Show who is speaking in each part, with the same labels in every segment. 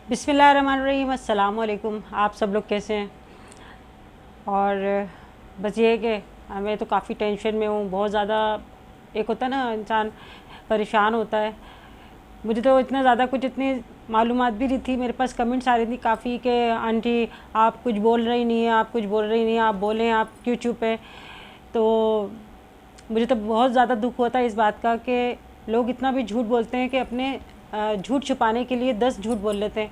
Speaker 1: बिस्मिल्लाहिर्रहमानिर्रहीम, अस्सलाम वालेकुम। आप सब लोग कैसे हैं? और बस ये है कि मैं तो काफ़ी टेंशन में हूँ, बहुत ज़्यादा। एक होता है ना, इंसान परेशान होता है। मुझे तो इतना ज़्यादा कुछ इतनी मालूमात भी नहीं थी। मेरे पास कमेंट्स आ रही थी काफ़ी कि आंटी आप कुछ बोल रही नहीं हैं, आप कुछ बोल रही नहीं हैं, आप बोलें, आप क्यों चुप है। तो मुझे तो बहुत ज़्यादा दुख होता है इस बात का कि लोग इतना भी झूठ बोलते हैं कि अपने झूठ छुपाने के लिए 10 झूठ बोल लेते हैं।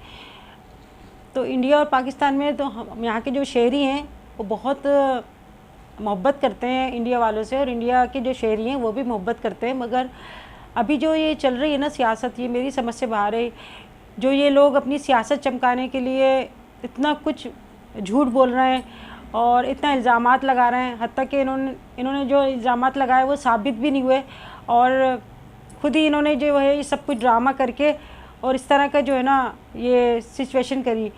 Speaker 1: तो इंडिया और पाकिस्तान में तो हम यहाँ के जो शहरी हैं वो बहुत मोहब्बत करते हैं इंडिया वालों से, और इंडिया के जो शहरी हैं वो भी मोहब्बत करते हैं। मगर अभी जो ये चल रही है ना सियासत, ये मेरी समझ से बाहर है। जो ये लोग अपनी सियासत चमकाने के लिए इतना कुछ झूठ बोल रहे हैं और इतना इल्ज़ामात लगा रहे हैं, हत्ता कि इन्होंने जो इल्ज़ामात लगाए वो साबित भी नहीं हुए, और खुद ही इन्होंने जो है ये सब कुछ ड्रामा करके और इस तरह का जो है ना ये सिचुएशन करी।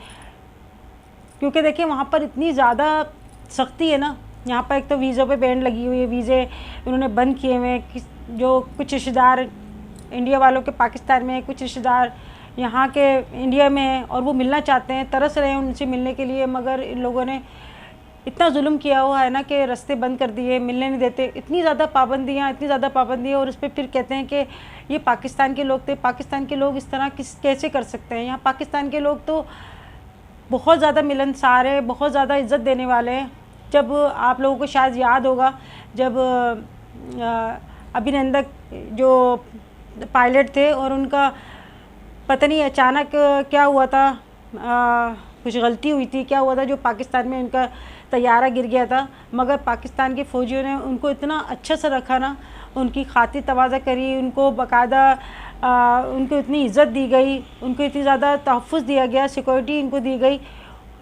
Speaker 1: क्योंकि देखिए वहाँ पर इतनी ज़्यादा सख्ती है ना, यहाँ पर एक तो वीज़ों पे बैन लगी हुई है, वीज़े उन्होंने बंद किए हुए हैं। जो कुछ रिश्तेदार इंडिया वालों के पाकिस्तान में, कुछ रिश्तेदार यहाँ के इंडिया में हैं और वो मिलना चाहते हैं, तरस रहे हैं उनसे मिलने के लिए, मगर इन लोगों ने इतना जुल्म किया हुआ है ना कि रास्ते बंद कर दिए, मिलने नहीं देते। इतनी ज़्यादा पाबंदियाँ, और उस पर फिर कहते हैं कि ये पाकिस्तान के लोग थे। पाकिस्तान के लोग इस तरह कैसे कर सकते हैं? यहाँ पाकिस्तान के लोग तो बहुत ज़्यादा मिलनसार है, बहुत ज़्यादा इज़्ज़त देने वाले हैं। जब आप लोगों को शायद याद होगा, जब अभिनंदन जो पायलट थे और उनका पता नहीं अचानक क्या हुआ था, कुछ गलती हुई थी, क्या हुआ था, जो पाकिस्तान में उनका तैयारा गिर गया था। मगर पाकिस्तान के फ़ौजियों ने उनको इतना अच्छा से रखा ना, उनकी खातिर तवाज़ा करी, उनको बाकायदा उनको इतनी इज़्ज़त दी गई, उनको इतनी ज़्यादा तहफ़्फ़ुज़ दिया गया, सिक्योरिटी इनको दी गई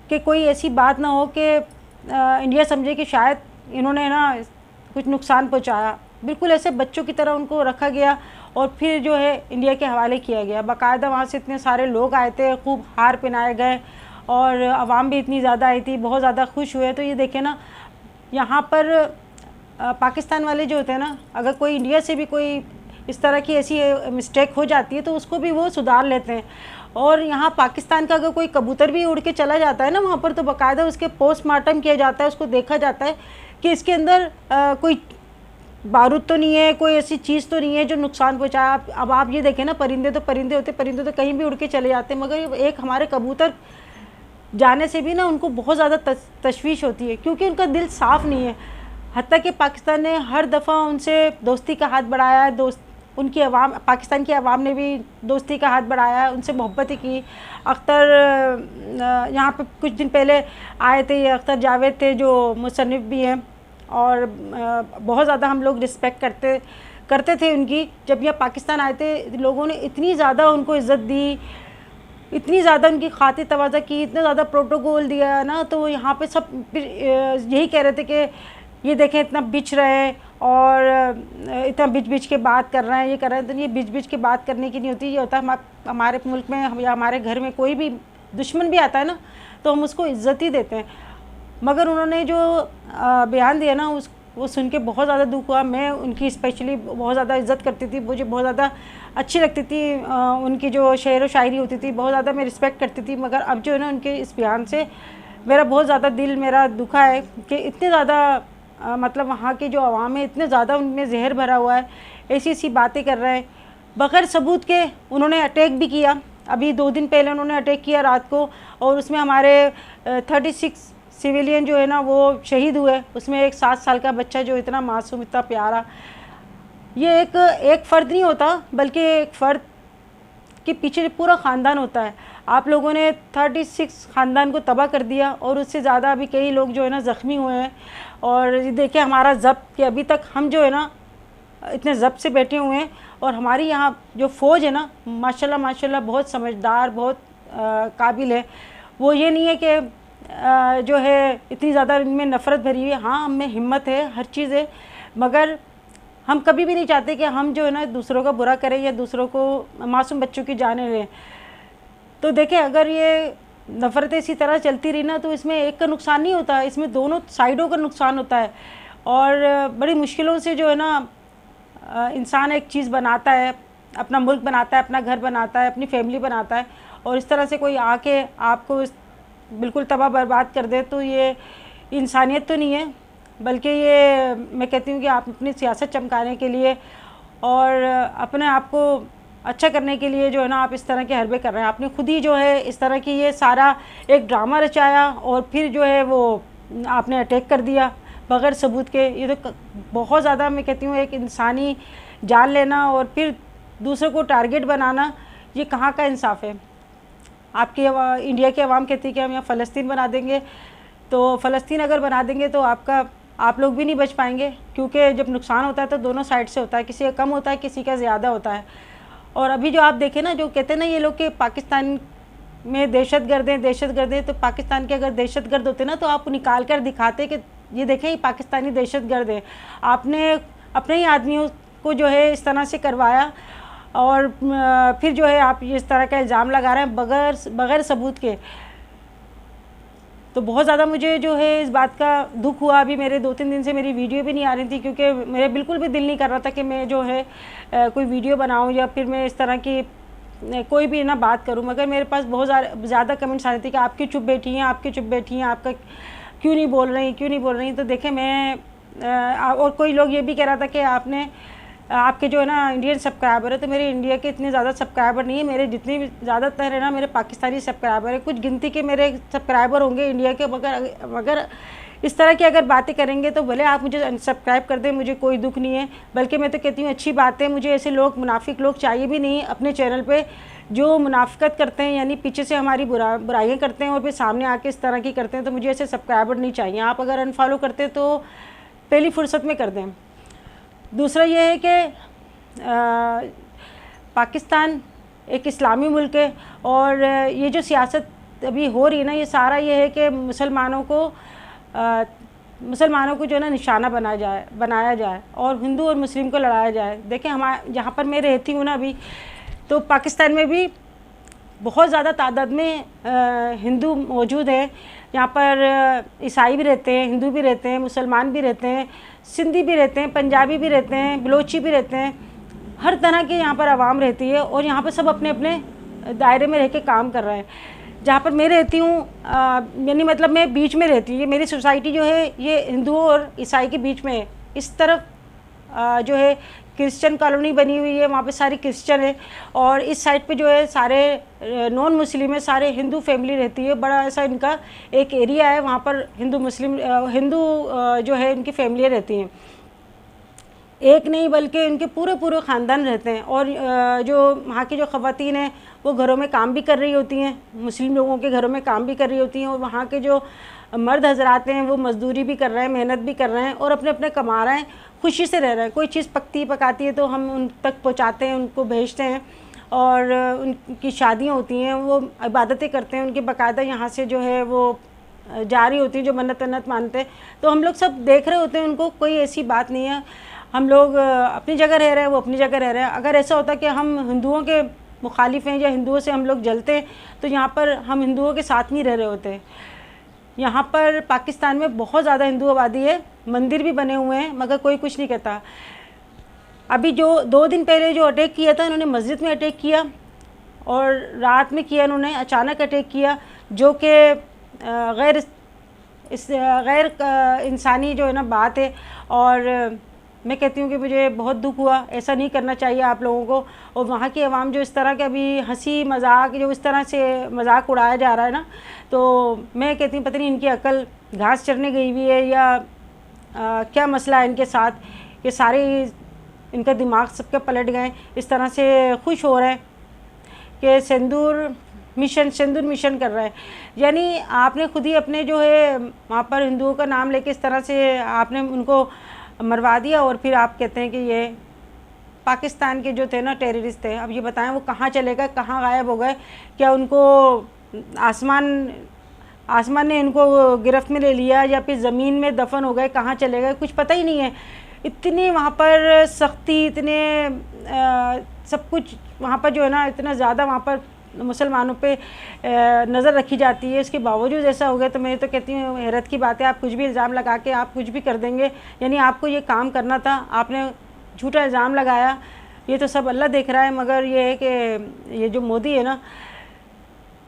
Speaker 1: कि कोई ऐसी बात ना हो कि इंडिया समझे कि शायद इन्होंने ना कुछ नुकसान पहुँचाया। बिल्कुल ऐसे बच्चों की तरह उनको रखा गया और फिर जो है इंडिया के हवाले किया गया। बाकायदा वहाँ से इतने सारे लोग आए थे, खूब हार पहनाए गए और आवाम भी इतनी ज़्यादा आई थी, बहुत ज़्यादा खुश हुए। तो ये देखें ना, यहाँ पर पाकिस्तान वाले जो होते हैं ना, अगर कोई इंडिया से भी कोई इस तरह की ऐसी मिस्टेक हो जाती है तो उसको भी वो सुधार लेते हैं। और यहाँ पाकिस्तान का अगर कोई कबूतर भी उड़ के चला जाता है ना वहाँ पर, तो बाकायदा उसके पोस्टमार्टम किया जाता है, उसको देखा जाता है कि इसके अंदर कोई बारूद तो नहीं है, कोई ऐसी चीज़ तो नहीं है जो नुकसान पहुँचाया। अब आप ये देखें ना, परिंदे तो परिंदे होते, परिंदे तो कहीं भी उड़ के चले जाते हैं, मगर एक हमारे कबूतर जाने से भी ना उनको बहुत ज़्यादा तशवीश होती है, क्योंकि उनका दिल साफ़ नहीं है। हत्ता कि पाकिस्तान ने हर दफ़ा उनसे दोस्ती का हाथ बढ़ाया है, उनकी आवाम, पाकिस्तान की आवाम ने भी दोस्ती का हाथ बढ़ाया है, उनसे मोहब्बतें की। अख्तर यहाँ पे कुछ दिन पहले आए थे, ये अख्तर जावेद थे जो मुसन्निफ़ भी हैं, और बहुत ज़्यादा हम लोग रिस्पेक्ट करते थे उनकी। जब यहाँ पाकिस्तान आए थे लोगों ने इतनी ज़्यादा उनको इज़्ज़त दी, इतनी ज़्यादा उनकी खातिर तवाज़ा की, इतना ज़्यादा प्रोटोकॉल दिया ना। तो यहाँ पे सब यही कह रहे थे कि ये देखें इतना बिच रहे हैं और इतना बिच के बात कर रहे हैं, ये कर रहे हैं। तो ये बिच के बात करने की नहीं होती। ये होता है हमारे मुल्क में या हमारे घर में कोई भी दुश्मन भी आता है ना, तो हम उसको इज़्ज़त ही देते हैं। मगर उन्होंने जो बयान दिया ना, वो सुन के बहुत ज़्यादा दुख हुआ। मैं उनकी स्पेशली बहुत ज़्यादा इज़्ज़त करती थी, मुझे बहुत ज़्यादा अच्छी लगती थी उनकी जो शेर व शायरी होती थी, बहुत ज़्यादा मैं रिस्पेक्ट करती थी। मगर अब जो है ना उनके इस बयान से मेरा बहुत ज़्यादा दिल मेरा दुखा है कि इतने ज़्यादा मतलब वहाँ के जो अवाम है इतने ज़्यादा उनमें जहर भरा हुआ है, ऐसी बातें कर रहे हैं बग़ैर सबूत के। उन्होंने अटैक भी किया, अभी 2 दिन पहले उन्होंने अटैक किया रात को, और उसमें हमारे 36 सिविलियन जो है ना वो शहीद हुए। उसमें एक 7 साल का बच्चा जो इतना मासूम, इतना प्यारा। ये एक फ़र्द नहीं होता, बल्कि एक फ़र्द के पीछे पूरा ख़ानदान होता है। आप लोगों ने 36 ख़ानदान को तबाह कर दिया, और उससे ज़्यादा अभी कई लोग जो है ना ज़ख्मी हुए हैं। और ये देखिए हमारा ज़ब्त कि अभी तक हम जो है ना इतने ज़ब्त से बैठे हुए हैं, और हमारी यहाँ जो फ़ौज है ना माशाल्लाह बहुत समझदार, बहुत काबिल है। वो ये नहीं है कि जो है इतनी ज़्यादा इनमें नफ़रत भरी हुई है। हाँ, हमें हिम्मत है, हर चीज़ है, मगर हम कभी भी नहीं चाहते कि हम जो है ना दूसरों का बुरा करें या दूसरों को, मासूम बच्चों की जानें लें। तो देखें, अगर ये नफ़रत इसी तरह चलती रही ना, तो इसमें एक का नुकसान नहीं होता, इसमें दोनों साइडों का नुकसान होता है। और बड़ी मुश्किलों से जो है ना इंसान एक चीज़ बनाता है, अपना मुल्क बनाता है, अपना घर बनाता है, अपनी फैमिली बनाता है, और इस तरह से कोई आके आपको बिल्कुल तबाह बर्बाद कर दे, तो ये इंसानियत तो नहीं है, बल्कि ये मैं कहती हूँ कि आप अपनी सियासत चमकाने के लिए और अपने आप को अच्छा करने के लिए जो है ना आप इस तरह के हरबे कर रहे हैं। आपने खुद ही जो है इस तरह की ये सारा एक ड्रामा रचाया और फिर जो है वो आपने अटैक कर दिया बग़ैर सबूत के। ये तो बहुत ज़्यादा मैं कहती हूँ एक इंसानी जान लेना और फिर दूसरे को टारगेट बनाना, ये कहाँ का इंसाफ है। आपकी इंडिया की आवाम कहती है कि हम यहाँ फ़लस्तीन बना देंगे, तो फ़लस्तीन अगर बना देंगे तो आप लोग भी नहीं बच पाएंगे, क्योंकि जब नुकसान होता है तो दोनों साइड से होता है, किसी का कम होता है, किसी का ज़्यादा होता है। और अभी जो आप देखें ना, जो कहते हैं ना ये लोग कि पाकिस्तान में दहशतगर्द हैं, तो पाकिस्तान के अगर दहशतगर्द होते ना तो आप निकाल कर दिखाते कि ये देखें ये पाकिस्तानी दहशतगर्द है। आपने अपने ही आदमियों को जो है इस तरह से करवाया और फिर जो है आप इस तरह का इल्ज़ाम लगा रहे हैं बग़ैर सबूत के। तो बहुत ज़्यादा मुझे जो है इस बात का दुख हुआ। अभी मेरे 2-3 दिन से मेरी वीडियो भी नहीं आ रही थी, क्योंकि मेरे बिल्कुल भी दिल नहीं कर रहा था कि मैं जो है कोई वीडियो बनाऊं या फिर मैं इस तरह की कोई भी ना बात करूं। मगर मेरे पास बहुत ज़्यादा कमेंट्स आ रहे थे कि आपकी चुप बैठी हैं, आपका क्यों नहीं बोल रही। तो देखें मैं और कोई लोग ये भी कह रहा था कि आपके जो है ना इंडियन सब्सक्राइबर है, तो मेरे इंडिया के इतने ज़्यादा सब्सक्राइबर नहीं है। मेरे जितने भी ज़्यादातर है ना मेरे पाकिस्तानी सब्सक्राइबर है, कुछ गिनती के मेरे सब्सक्राइबर होंगे इंडिया के। मगर इस तरह की अगर बातें करेंगे तो भले आप मुझे अनसब्सक्राइब कर दें, मुझे कोई दुख नहीं है। बल्कि मैं तो कहती हूँ अच्छी बात है, मुझे ऐसे लोग मुनाफिक लोग चाहिए भी नहीं अपने चैनल पर, जो मुनाफिकत करते हैं, यानी पीछे से हमारी बुराइयाँ करते हैं और फिर सामने आके इस तरह की करते हैं। तो मुझे ऐसे सब्सक्राइबर नहीं चाहिए। आप अगर अनफॉलो करते तो पहली फुर्सत में कर दें। दूसरा ये है कि पाकिस्तान एक इस्लामी मुल्क है और ये जो सियासत अभी हो रही है ना, ये सारा ये है कि मुसलमानों को जो है ना निशाना बनाया जाए और हिंदू और मुस्लिम को लड़ाया जाए। देखें हमारे जहाँ पर मैं रहती हूँ ना अभी, तो पाकिस्तान में भी बहुत ज़्यादा तादाद में हिंदू मौजूद हैं। यहाँ पर ईसाई भी रहते हैं, हिंदू भी रहते हैं, मुसलमान भी रहते हैं, सिंधी भी रहते हैं, पंजाबी भी रहते हैं, बलोची भी रहते हैं। हर तरह की यहाँ पर आवाम रहती है और यहाँ पर सब अपने अपने दायरे में रह के काम कर रहे हैं। जहाँ पर मैं रहती हूँ यानी मतलब मैं बीच में रहती हूँ। ये मेरी सोसाइटी जो है ये हिंदुओं और ईसाई के बीच में है। इस तरफ जो है क्रिश्चियन कॉलोनी बनी हुई है, वहाँ पे सारी क्रिश्चियन है और इस साइड पे जो है सारे नॉन मुस्लिम है, सारे हिंदू फैमिली रहती है। बड़ा ऐसा इनका एक एरिया है, वहाँ पर हिंदू जो है इनकी फैमिलियाँ रहती हैं। एक नहीं बल्कि इनके पूरे ख़ानदान रहते हैं और जो वहाँ की जो ख़वातीन हैं वो घरों में काम भी कर रही होती हैं, मुस्लिम लोगों के घरों में काम भी कर रही होती हैं और वहाँ के जो मर्द हजरात हैं वो मजदूरी भी कर रहे हैं, मेहनत भी कर रहे हैं और अपने अपने कमा रहे हैं, खुशी से रह रहे हैं। कोई चीज़ पकाती है तो हम उन तक पहुँचाते हैं, उनको भेजते हैं और उनकी शादियाँ होती हैं, वो इबादतें करते हैं, उनकी बाकायदा यहाँ से जो है वो जारी होती है, जो मन्नत मानते हैं। तो हम लोग सब देख रहे होते हैं उनको, कोई ऐसी बात नहीं है। हम लोग अपनी जगह रह रहे हैं, वो अपनी जगह रह रहे हैं। अगर ऐसा होता कि हम हिंदुओं के मुखालिफ हैं या हिंदुओं से हम लोग जलते तो यहाँ पर हम हिंदुओं के साथ नहीं रह रहे होते। यहाँ पर पाकिस्तान में बहुत ज़्यादा हिंदू आबादी है, मंदिर भी बने हुए हैं, मगर कोई कुछ नहीं कहता। अभी जो 2 दिन पहले जो अटैक किया था, इन्होंने मस्जिद में अटैक किया और रात में किया, इन्होंने अचानक अटैक किया, जो कि गैर इंसानी जो है ना बात है। और मैं कहती हूँ कि मुझे बहुत दुख हुआ, ऐसा नहीं करना चाहिए आप लोगों को। और वहाँ की आवाम जो इस तरह के अभी हंसी मजाक जो इस तरह से मजाक उड़ाया जा रहा है ना, तो मैं कहती हूँ पता नहीं इनकी अकल घास चरने गई हुई है या क्या मसला है इनके साथ। ये सारे इनका दिमाग सबके पलट गए, इस तरह से खुश हो रहे हैं कि सिंदूर मिशन कर रहा है। यानी आपने खुद ही अपने जो है वहाँ पर हिंदुओं का नाम लेके इस तरह से आपने उनको मरवा दिया और फिर आप कहते हैं कि ये पाकिस्तान के जो थे ना टेररिस्ट थे। अब ये बताएं वो कहाँ चले गए, कहाँ गायब हो गए? क्या उनको आसमान ने इनको गिरफ्त में ले लिया या फिर ज़मीन में दफन हो गए, कहाँ चले गए, कुछ पता ही नहीं है। इतनी वहाँ पर सख्ती, इतने सब कुछ वहाँ पर जो है ना, इतना ज़्यादा वहाँ पर मुसलमानों पे नज़र रखी जाती है। इसके बावजूद ऐसा हो गया तो मैं तो कहती हूँ हैरत की बात है। आप कुछ भी इल्ज़ाम लगा के आप कुछ भी कर देंगे, यानी आपको ये काम करना था, आपने झूठा इल्ज़ाम लगाया। ये तो सब अल्लाह देख रहा है, मगर ये है कि ये जो मोदी है ना,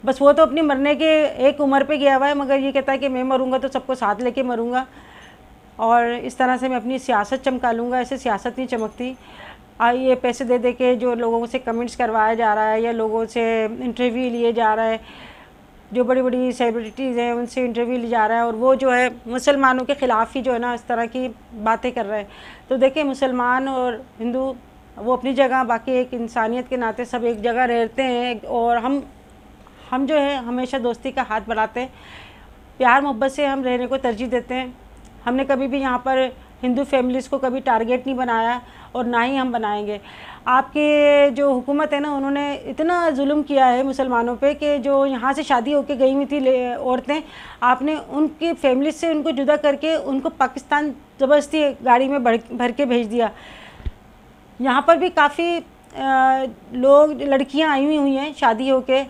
Speaker 1: बस वो तो अपनी मरने के एक उम्र पे गया हुआ है, मगर ये कहता है कि मैं मरूंगा तो सबको साथ लेके मरूंगा और इस तरह से मैं अपनी सियासत चमका लूँगा। ऐसे सियासत नहीं चमकती। ये पैसे दे दे के जो लोगों से कमेंट्स करवाया जा रहा है या लोगों से इंटरव्यू लिए जा रहा है, जो बड़ी बड़ी सेलिब्रिटीज़ हैं उनसे इंटरव्यू लिया जा रहा है और वो जो है मुसलमानों के ख़िलाफ़ ही जो है ना इस तरह की बातें कर रहे हैं। तो देखिए, मुसलमान और हिंदू वो अपनी जगह, बाकी एक इंसानियत के नाते सब एक जगह रहते हैं और हम जो है हमेशा दोस्ती का हाथ बढ़ाते हैं, प्यार मोहब्बत से हम रहने को तरजीह देते हैं। हमने कभी भी यहाँ पर हिंदू फैमिलीज़ को कभी टारगेट नहीं बनाया और ना ही हम बनाएंगे। आपके जो हुकूमत है ना, उन्होंने इतना जुल्म किया है मुसलमानों पे कि जो यहाँ से शादी होके गई हुई थी औरतें, आपने उनकी फैमिली से उनको जुदा करके उनको पाकिस्तान ज़बरदस्ती गाड़ी में भर के भेज दिया। यहाँ पर भी काफ़ी लोग, लड़कियाँ आई हुई हैं शादी होके,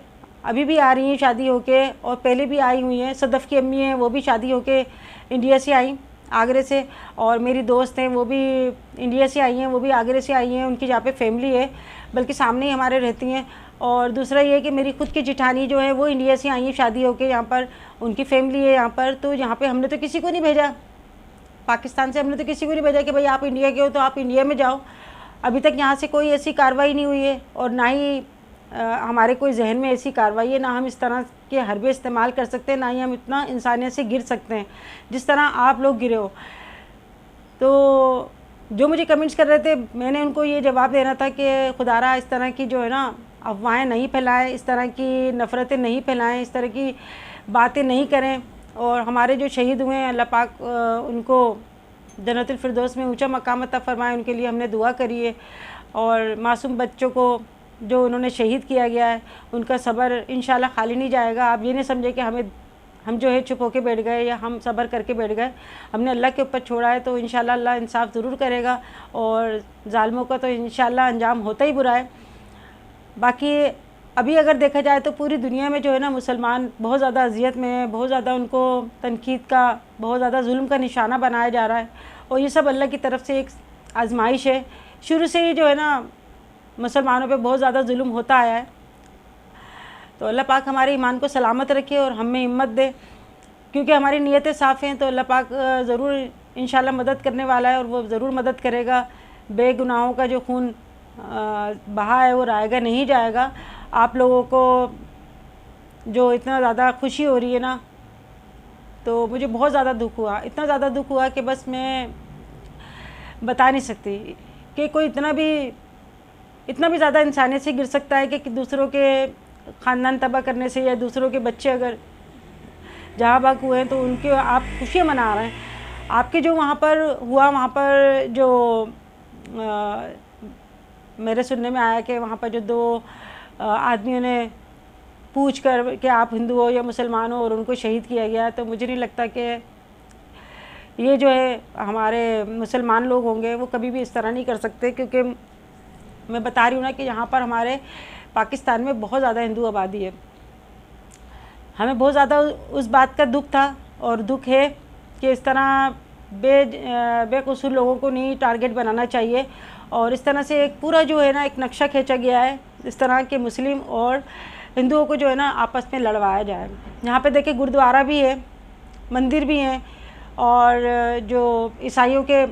Speaker 1: अभी भी आ रही हैं शादी होके और पहले भी आई हुई हैं। सदफ़ की अम्मी हैं, वो भी शादी होके इंडिया से आई, आगरे से, और मेरी दोस्त हैं वो भी इंडिया से आई हैं, वो भी आगरे से आई हैं। उनकी जहाँ पे फैमिली है, बल्कि सामने ही हमारे रहती हैं। और दूसरा ये कि मेरी खुद की जिठानी जो है वो इंडिया से आई हैं शादी होके, यहाँ पर उनकी फैमिली है यहाँ पर। तो यहाँ पे हमने तो किसी को नहीं भेजा, पाकिस्तान से हमने तो किसी को नहीं भेजा कि भाई आप इंडिया के हो तो आप इंडिया में जाओ। अभी तक यहाँ से कोई ऐसी कार्रवाई नहीं हुई है और ना ही हमारे कोई जहन में ऐसी कार्रवाई है, ना हम इस तरह के हरबे इस्तेमाल कर सकते हैं, ना ही हम इतना इंसानियत से गिर सकते हैं जिस तरह आप लोग गिरे हो। तो जो मुझे कमेंट्स कर रहे थे, मैंने उनको ये जवाब देना था कि खुदारा इस तरह की जो है ना अफवाहें नहीं फैलाएं, इस तरह की नफ़रतें नहीं फैलाएं, इस तरह की बातें नहीं करें। और हमारे जो शहीद हुए हैं, अल्लाह पाक उनको जन्नतुल फिरदौस में ऊंचा मकाम अता फरमाए, उनके लिए हमने दुआ करी है। और मासूम बच्चों को जो उन्होंने शहीद किया गया है, उनका सब्र इंशाल्लाह खाली नहीं जाएगा। आप ये नहीं समझे कि हम जो है चुप होके बैठ गए या हम सब्र करके बैठ गए। हमने अल्लाह के ऊपर छोड़ा है, तो इंशाल्लाह अल्लाह इंसाफ ज़रूर करेगा और ज़ालिमों का तो इंशाल्लाह अंजाम होता ही बुरा है। बाकी अभी अगर देखा जाए तो पूरी दुनिया में जो है ना मुसलमान बहुत ज़्यादा अजियत में है, बहुत ज़्यादा उनको तनकीद का, बहुत ज़्यादा जुल्म का निशाना बनाया जा रहा है। और ये सब अल्लाह की तरफ से एक आजमाइश है। शुरू से ही जो है ना मुसलमानों पे बहुत ज़्यादा जुल्म होता आया है। तो अल्लाह पाक हमारे ईमान को सलामत रखे और हमें हिम्मत दे, क्योंकि हमारी नीयतें साफ़ हैं। तो अल्लाह पाक ज़रूर इंशाल्लाह मदद करने वाला है और वो ज़रूर मदद करेगा। बेगुनाहों का जो खून बहा है वो रायगा नहीं जाएगा। आप लोगों को जो इतना ज़्यादा खुशी हो रही है ना, तो मुझे बहुत ज़्यादा दुख हुआ, इतना ज़्यादा दुख हुआ कि बस मैं बता नहीं सकती कि कोई इतना भी ज़्यादा इंसानियत से गिर सकता है कि दूसरों के ख़ानदान तबाह करने से, या दूसरों के बच्चे अगर जहाँ बाग हुए हैं तो उनके आप खुशियाँ मना रहे हैं। आपके जो वहाँ पर हुआ, वहाँ पर जो मेरे सुनने में आया कि वहाँ पर जो 2 आदमियों ने पूछ कर कि आप हिंदू हो या मुसलमान हो और उनको शहीद किया गया। तो मुझे नहीं लगता कि ये जो है हमारे मुसलमान लोग होंगे वो कभी भी इस तरह नहीं कर सकते, क्योंकि मैं बता रही हूँ ना कि यहाँ पर हमारे पाकिस्तान में बहुत ज़्यादा हिंदू आबादी है। हमें बहुत ज़्यादा उस बात का दुख था और दुख है कि इस तरह बेकसूर लोगों को नहीं टारगेट बनाना चाहिए। और इस तरह से एक पूरा जो है ना एक नक्शा खींचा गया है इस तरह के मुस्लिम और हिंदुओं को जो है ना आपस में लड़वाया जाए। यहाँ पे देखिए गुरुद्वारा भी है, मंदिर भी हैं, और जो ईसाइयों के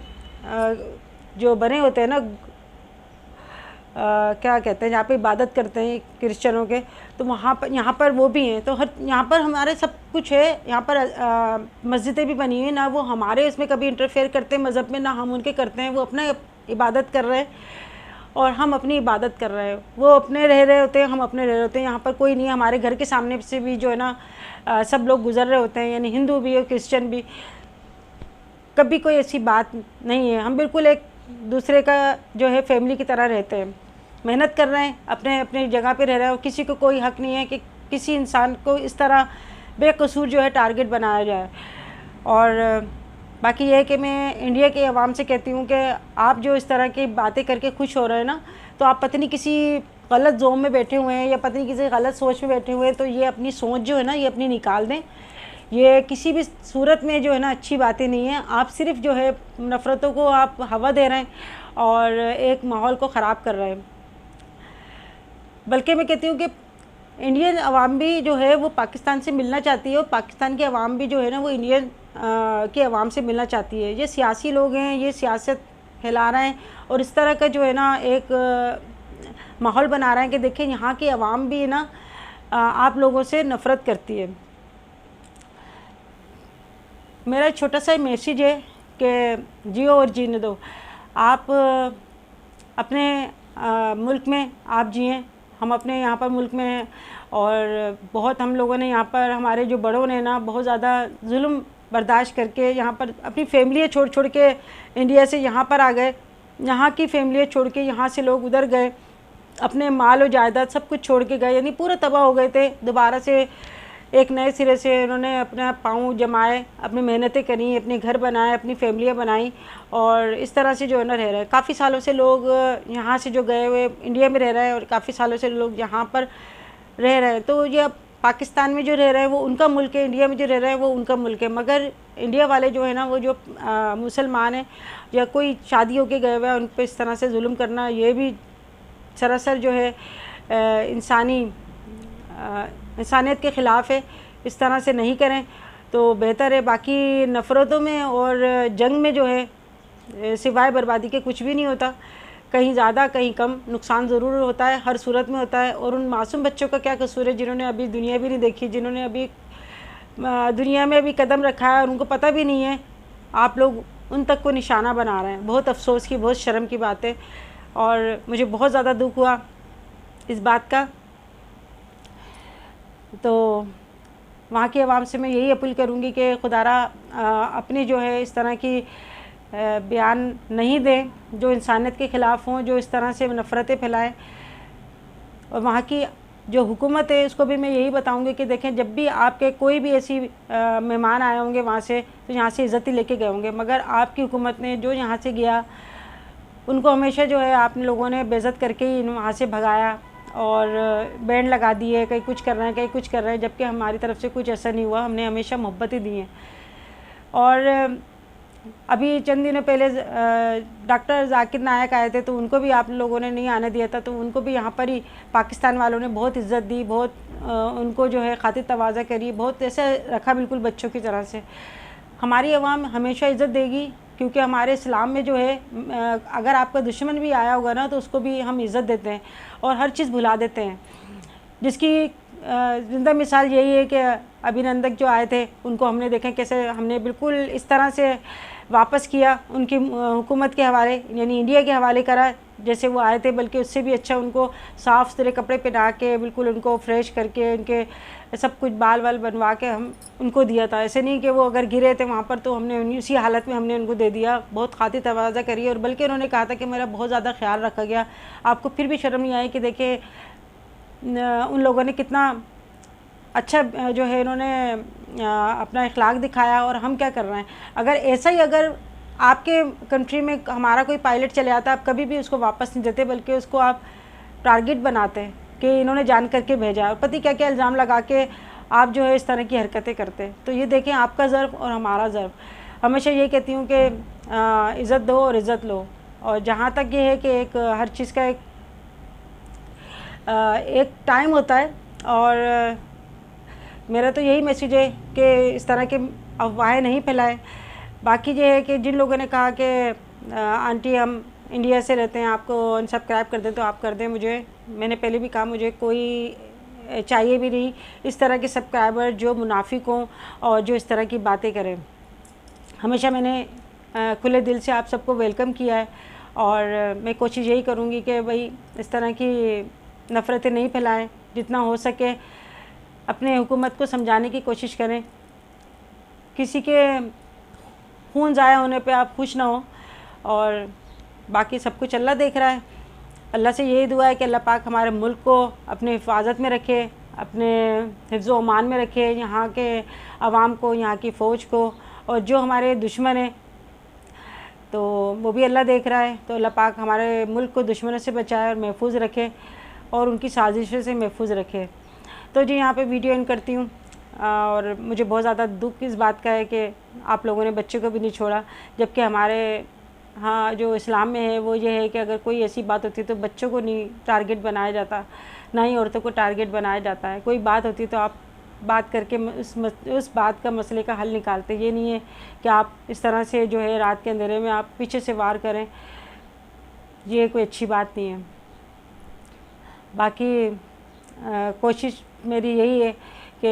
Speaker 1: जो बने होते हैं ना क्या कहते हैं, जहाँ पे इबादत करते हैं क्रिश्चियनों के, तो वहाँ पर यहाँ पर वो भी हैं। तो यहाँ पर हमारे सब कुछ है। यहाँ पर मस्जिदें भी बनी हुई हैं, ना वो हमारे इसमें कभी इंटरफेयर करते हैं मज़हब में, ना हम उनके करते हैं। वो अपना इबादत कर रहे हैं और हम अपनी इबादत कर रहे हैं। वो अपने रह रहे होते हैं, हम अपने रह रहे होते हैं। यहाँ पर कोई नहीं है। हमारे घर के सामने से भी जो है ना सब लोग गुजर रहे होते हैं, यानी हिंदू भी और क्रिश्चियन भी। कभी कोई ऐसी बात नहीं है। हम बिल्कुल एक दूसरे का जो है फैमिली की तरह रहते हैं, मेहनत कर रहे हैं, अपने अपने जगह पे रह रहे हैं। और किसी को कोई हक़ नहीं है कि किसी इंसान को इस तरह बेकसूर जो है टारगेट बनाया जाए। और बाकी ये है कि मैं इंडिया के अवाम से कहती हूँ कि आप जो इस तरह की बातें करके खुश हो रहे हैं ना, तो आप पता नहीं किसी गलत जोम में बैठे हुए हैं या पता नहीं किसी गलत सोच में बैठे हुए हैं। तो ये अपनी सोच जो है ना ये अपनी निकाल दें। ये किसी भी सूरत में जो है ना अच्छी बातें नहीं है। आप सिर्फ जो है नफ़रतों को आप हवा दे रहे हैं और एक माहौल को ख़राब कर रहे हैं। बल्कि मैं कहती हूँ कि इंडियन अवाम भी जो है वो पाकिस्तान से मिलना चाहती है और पाकिस्तान की अवाम भी जो है ना वो इंडियन के अवाम से मिलना चाहती है। ये सियासी लोग हैं, ये सियासत फैला रहे हैं और इस तरह का जो है ना एक माहौल बना रहे हैं कि देखिए यहाँ की अवाम भी ना आप लोगों से नफ़रत करती है। मेरा छोटा सा मैसेज है कि जियो और जीने दो। आप अपने मुल्क में आप जिएं, हम अपने यहाँ पर मुल्क में हैं और बहुत हम लोगों ने यहाँ पर हमारे जो बड़ों ने ना बहुत ज़्यादा जुल्म बर्दाश्त करके यहाँ पर अपनी फैमिलियाँ छोड़ छोड़ के इंडिया से यहाँ पर आ गए। यहाँ की फैमिलियाँ छोड़ के यहाँ से लोग उधर गए, अपने माल और जायदाद सब कुछ छोड़ के गए, यानी पूरा तबाह हो गए थे। दोबारा से एक नए सिरे से उन्होंने अपना पाँव जमाए, अपनी मेहनतें करी, अपने घर बनाए, अपनी फैमिलियाँ बनाई और इस तरह से जो है ना रह रहे हैं। काफ़ी सालों से लोग यहाँ से जो गए हुए इंडिया में रह रहे हैं और काफ़ी सालों से लोग यहाँ पर रह रहे हैं। तो ये अब पाकिस्तान में जो रह रहे हैं वो उनका मुल्क है, इंडिया में जो रह रहे हैं वो उनका मुल्क है। मगर इंडिया वाले जो है ना वो जो मुसलमान हैं या कोई शादी होके गए हुए हैं उन पर इस तरह से जुल्म करना, ये भी सरासर जो है इंसानियत के ख़िलाफ़ है। इस तरह से नहीं करें तो बेहतर है। बाकी नफ़रतों में और जंग में जो है सिवाय बर्बादी के कुछ भी नहीं होता, कहीं ज़्यादा कहीं कम नुकसान ज़रूर होता है, हर सूरत में होता है। और उन मासूम बच्चों का क्या कसूर है जिन्होंने अभी दुनिया भी नहीं देखी, जिन्होंने अभी दुनिया में भी कदम रखा है और उनको पता भी नहीं है, आप लोग उन तक को निशाना बना रहे हैं। बहुत अफसोस की, बहुत शर्म की बात है और मुझे बहुत ज़्यादा दुख हुआ इस बात का। तो वहाँ की आवाम से मैं यही अपील करूँगी कि खुदारा अपनी जो है इस तरह की बयान नहीं दें जो इंसानियत के ख़िलाफ़ हों, जो इस तरह से नफ़रतें फैलाएं। और वहाँ की जो हुकूमत है उसको भी मैं यही बताऊँगी कि देखें, जब भी आपके कोई भी ऐसी मेहमान आए होंगे वहाँ से तो यहाँ से इज़्ज़त ही लेके गए होंगे, मगर आपकी हुकूमत ने जो यहाँ से गया उनको हमेशा जो है आप लोगों ने बेइज्जत करके ही वहाँ से भगाया और बैंड लगा दिए, कहीं कुछ कर रहे हैं, कहीं कुछ कर रहे हैं, जबकि हमारी तरफ से कुछ ऐसा नहीं हुआ। हमने हमेशा मोहब्बत ही दी है। और अभी चंद दिनों पहले डॉक्टर जाकिर नायक आए थे तो उनको भी आप लोगों ने नहीं आने दिया था, तो उनको भी यहाँ पर ही पाकिस्तान वालों ने बहुत इज़्ज़त दी, बहुत उनको जो है खातिर तवाज़ा करी, बहुत ऐसे रखा बिल्कुल बच्चों की तरह से। हमारी आवाम हमेशा इज़्ज़त देगी क्योंकि हमारे इस्लाम में जो है अगर आपका दुश्मन भी आया होगा ना तो उसको भी हम इज़्ज़त देते हैं और हर चीज़ भुला देते हैं। जिसकी ज़िंदा मिसाल यही है कि अभिनंदक जो आए थे उनको हमने देखा कैसे हमने बिल्कुल इस तरह से वापस किया, उनकी हुकूमत के हवाले यानी इंडिया के हवाले करा जैसे वो आए थे, बल्कि उससे भी अच्छा उनको साफ़ सुथरे कपड़े पहना के बिल्कुल उनको फ्रेश करके उनके सब कुछ बाल वाल बनवा के हम उनको दिया था। ऐसे नहीं कि वो अगर गिरे थे वहाँ पर तो हमने उसी हालत में हमने उनको दे दिया। बहुत खातिर तवाज़ा करी और बल्कि उन्होंने कहा था कि मेरा बहुत ज़्यादा ख्याल रखा गया। आपको फिर भी शर्म नहीं आई कि देखिए उन लोगों ने कितना अच्छा जो है इन्होंने अपना इखलाक दिखाया और हम क्या कर रहे हैं। अगर ऐसा ही अगर आपके कंट्री में हमारा कोई पायलट चले आता आप कभी भी उसको वापस नहीं देते, बल्कि उसको आप टारगेट बनाते हैं कि इन्होंने जान करके भेजा और पति क्या क्या इल्ज़ाम लगा के आप जो है इस तरह की हरकतें करते हैं। तो ये देखें आपका ज़र्फ़ और हमारा ज़र्फ़। हमेशा ये कहती हूँ कि इज़्ज़त दो और इज़्ज़त लो। और जहाँ तक ये है कि एक हर चीज़ का एक टाइम होता है और मेरा तो यही मैसेज है कि इस तरह के अफवाहें नहीं फैलाएं। बाकी ये है कि जिन लोगों ने कहा कि आंटी हम इंडिया से रहते हैं आपको अनसब्सक्राइब कर दें तो आप कर दें, मैंने पहले भी कहा मुझे कोई चाहिए भी नहीं इस तरह के सब्सक्राइबर जो मुनाफिक हों और जो इस तरह की बातें करें। हमेशा मैंने खुले दिल से आप सबको वेलकम किया है और मैं कोशिश यही करूँगी कि भाई इस तरह की नफ़रतें नहीं फैलाएं। जितना हो सके अपने हुकूमत को समझाने की कोशिश करें। किसी के खून ज़ाया होने पे आप खुश ना हो और बाकी सब कुछ अल्लाह देख रहा है। अल्लाह से यही दुआ है कि अल्लाह पाक हमारे मुल्क को अपने हिफाजत में रखे, अपने हिफ्ज़ व अमान में रखे, यहाँ के आवाम को, यहाँ की फ़ौज को, और जो हमारे दुश्मन हैं तो वो भी अल्लाह देख रहा है। तो अल्लाह पाक हमारे मुल्क को दुश्मनों से बचाए और महफूज रखे और उनकी साजिशों से महफूज रखे। तो जी यहाँ पे वीडियो एंड करती हूँ और मुझे बहुत ज़्यादा दुख इस बात का है कि आप लोगों ने बच्चे को भी नहीं छोड़ा, जबकि हमारे हाँ, जो इस्लाम में है वो ये है कि अगर कोई ऐसी बात होती है तो बच्चों को नहीं टारगेट बनाया जाता, ना ही औरतों को टारगेट बनाया जाता है। कोई बात होती है तो आप बात करके उस बात का मसले का हल निकालते। ये नहीं है कि आप इस तरह से जो है रात के अंधेरे में आप पीछे से वार करें, ये कोई अच्छी बात नहीं है। बाकी कोशिश मेरी यही है कि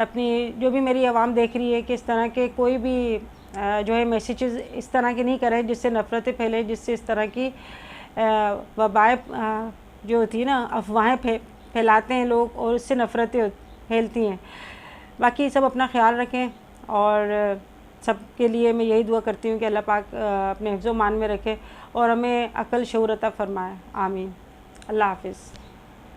Speaker 1: अपनी जो भी मेरी आवाम देख रही है कि इस तरह के कोई भी जो है मैसेजेस इस तरह के नहीं करें जिससे नफ़रतें फैले, जिससे इस तरह की वबाएँ जो होती है ना, अफवाहें फैलाते हैं लोग और उससे नफ़रतें फैलती हैं। बाकी सब अपना ख्याल रखें और सबके लिए मैं यही दुआ करती हूँ कि अल्लाह पाक अपने हिफ्ज़-ओ-मान में रखे और हमें अक़ल शऊर अता फ़रमाए। आमीन। अल्लाह हाफ़िज़।